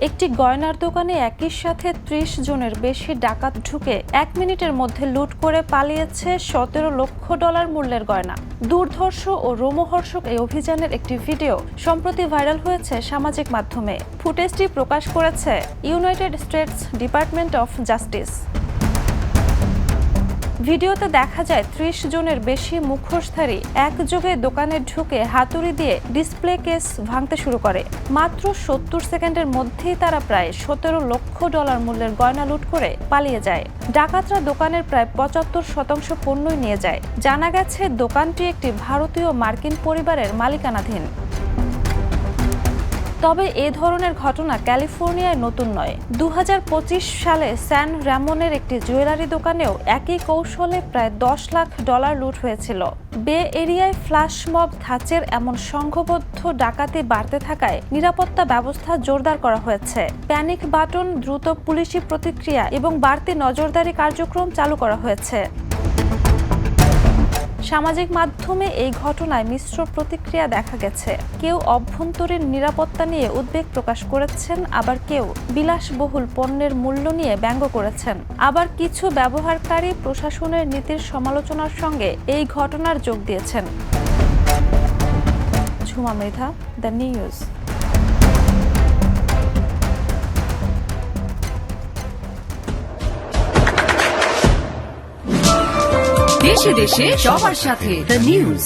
একটি গয়নার দোকানে একই সাথে ৩০ জনের বেশি ডাকাত ঢুকে ১ মিনিটের মধ্যে লুট করে পালিয়েছে $১৭ লক্ষ মূল্যের গয়না। দুর্ধর্ষ ও রোমহর্ষক এই অভিযানের একটি ভিডিও সম্প্রতি ভাইরাল হয়েছে সামাজিক মাধ্যমে। ফুটেজটি প্রকাশ করেছে United states department of justice. ভিডিওতে দেখা যায় ৩০ জনের বেশি মুখোশধারী একযোগে দোকানে ঢুকে হাতুড়ি দিয়ে ডিসপ্লে কেস ভাঙতে শুরু করে। মাত্র ৭০ সেকেন্ডের মধ্যেই তারা প্রায় $১৭ লক্ষ মূল্যের গয়না লুট করে পালিয়ে যায়। ডাকাতরা দোকানের প্রায় ৭৫% পণ্যই নিয়ে যায়। জানা গেছে দোকানটি একটি ভারতীয় মার্কিন পরিবারের মালিকানাধীন। তবে এ ধরনের ঘটনা ক্যালিফোর্নিয়ায় নতুন নয়। ২০২৫ সালে স্যান রামনের একটি জুয়েলারি দোকানেও একই কৌশলে প্রায় $১০ লাখ লুট হয়েছিল। বে এরিয়ায় ফ্ল্যাশ মব ধাঁচের এমন সংঘবদ্ধ ডাকাতি বাড়তে থাকায় নিরাপত্তা ব্যবস্থা জোরদার করা হয়েছে। প্যানিক বাটন, দ্রুত পুলিশি প্রতিক্রিয়া এবং বাড়তি নজরদারি কার্যক্রম চালু করা হয়েছে। সামাজিক মাধ্যমে এই ঘটনায় মিশ্র প্রতিক্রিয়া দেখা গেছে। কেউ অভ্যন্তরীণ নিরাপত্তা নিয়ে উদ্বেগ প্রকাশ করেছেন, আবার কেউ বিলাসবহুল পণ্যের মূল্য নিয়ে ব্যঙ্গ করেছেন। আবার কিছু ব্যবহারকারী প্রশাসনের নীতির সমালোচনার সঙ্গে এই ঘটনার যোগ দিয়েছেন। Jhuma Mridha, the news. দেশে দেশে সবার সাথে দ্য নিউজ।